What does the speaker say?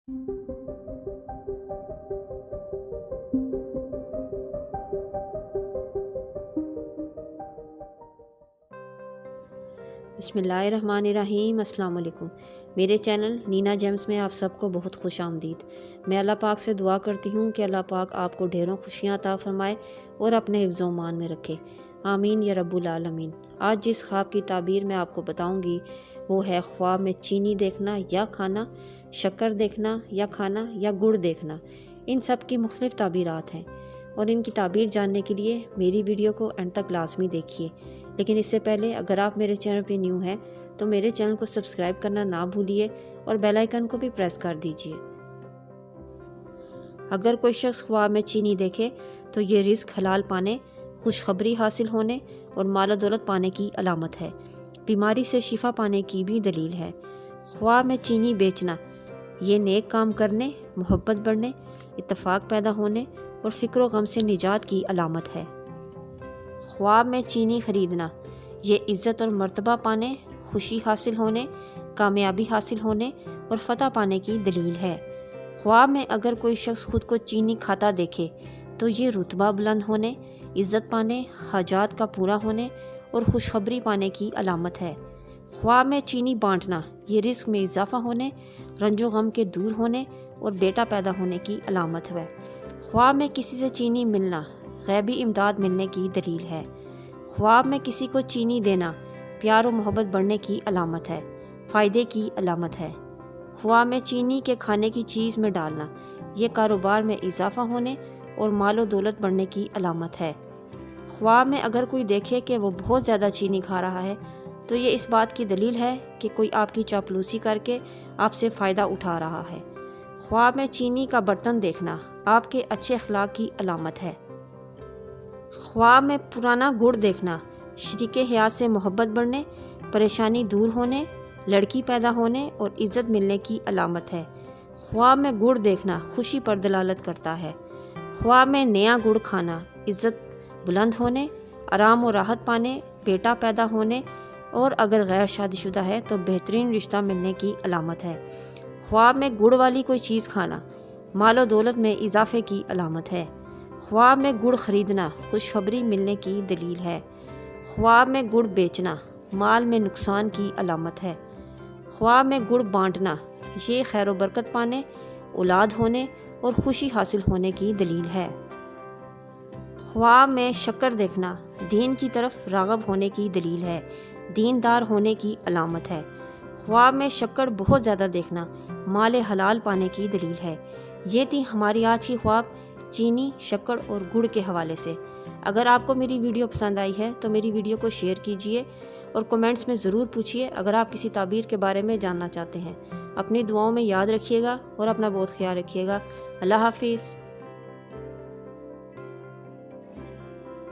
बिस्मिल्लाहिर्रहमानिर्रहीम। अस्सलाम वालेकुम। मेरे चैनल नीना जेम्स में आप सबको बहुत खुश आमदीद। मैं अल्लाह पाक से दुआ करती हूँ कि अल्लाह पाक आपको ढेरों खुशियाँ अता फरमाए और अपने हिफ्ज़ मान में रखे, आमीन या रब्बुल आलमीन। आज जिस ख्वाब की ताबीर मैं आपको बताऊँगी वो है ख्वाब में चीनी देखना या खाना, शक्कर देखना या खाना या गुड़ देखना। इन सब की मुख्तलिफ़ ताबीरात हैं और इनकी ताबीर जानने के लिए मेरी वीडियो को एंड तक लाजमी देखिए। लेकिन इससे पहले अगर आप मेरे चैनल पे न्यू हैं तो मेरे चैनल को सब्सक्राइब करना ना भूलिए और बेल आइकन को भी प्रेस कर दीजिए। अगर कोई शख्स ख्वाब में चीनी देखे तो ये रिज़्क हलाल पाने, खुशखबरी हासिल होने और माल दौलत पाने की अलामत है। बीमारी से शिफा पाने की भी दलील है। ख्वाब में चीनी बेचना ये नेक काम करने, मोहब्बत बढ़ने, इत्तफाक पैदा होने और फ़िक्र व गम से निजात की अलामत है। ख्वाब में चीनी खरीदना ये इज़्ज़त और मर्तबा पाने, खुशी हासिल होने, कामयाबी हासिल होने और फ़तह पाने की दलील है। ख्वाब में अगर कोई शख्स खुद को चीनी खाता देखे तो ये रुतबा बुलंद होने, इज़्ज़त पाने, हाजात का पूरा होने और खुशखबरी पाने की अलामत है। ख्वाब में चीनी बांटना ये रिस्क में इजाफ़ा होने, रंजो गम के दूर होने और बेटा पैदा होने की अलामत है। ख्वाब में किसी से चीनी मिलना गैबी इमदाद मिलने की दलील है। ख्वाब में किसी को चीनी देना प्यार और मोहब्बत बढ़ने की अलामत है, फ़ायदे की अलामत है। ख्वाब में चीनी के खाने की चीज़ में डालना ये कारोबार में इजाफ़ा होने और मालो दौलत बढ़ने की अलामत है। ख्वाब में अगर कोई देखे कि वो बहुत ज़्यादा चीनी खा रहा है तो ये इस बात की दलील है कि कोई आपकी चापलूसी करके आपसे फ़ायदा उठा रहा है। ख्वाब में चीनी का बर्तन देखना आपके अच्छे अखलाक की अलामत है। ख्वाब में पुराना गुड़ देखना शरीके हयात से मोहब्बत बढ़ने, परेशानी दूर होने, लड़की पैदा होने और इज़्ज़त मिलने की अलामत है। ख्वाब में गुड़ देखना खुशी पर दलालत करता है। ख्वाब में नया गुड़ खाना इज़्ज़त बुलंद होने, आराम और राहत पाने, बेटा पैदा होने और अगर गैर शादीशुदा है तो बेहतरीन रिश्ता मिलने की अलामत है। ख्वाब में गुड़ वाली कोई चीज़ खाना मालो दौलत में इजाफे की अलामत है। ख्वाब में गुड़ खरीदना खुशखबरी मिलने की दलील है। ख्वाब में गुड़ बेचना माल में नुकसान की अलामत है। ख्वाब में गुड़ बांटना ये खैर व बरकत पाने, औलाद होने और खुशी हासिल होने की दलील है। ख्वाब में शक्कर देखना दीन की तरफ राग़ब होने की दलील है, दीनदार होने की अलामत है। ख्वाब में शक्कर बहुत ज़्यादा देखना माल हलाल पाने की दलील है। ये थी हमारी आज की ख्वाब चीनी, शक्कर और गुड़ के हवाले से। अगर आपको मेरी वीडियो पसंद आई है तो मेरी वीडियो को शेयर कीजिए और कमेंट्स में ज़रूर पूछिए अगर आप किसी ताबीर के बारे में जानना चाहते हैं। अपनी दुआओं में याद रखिएगा और अपना बहुत ख्याल रखिएगा। अल्लाह हाफिज़।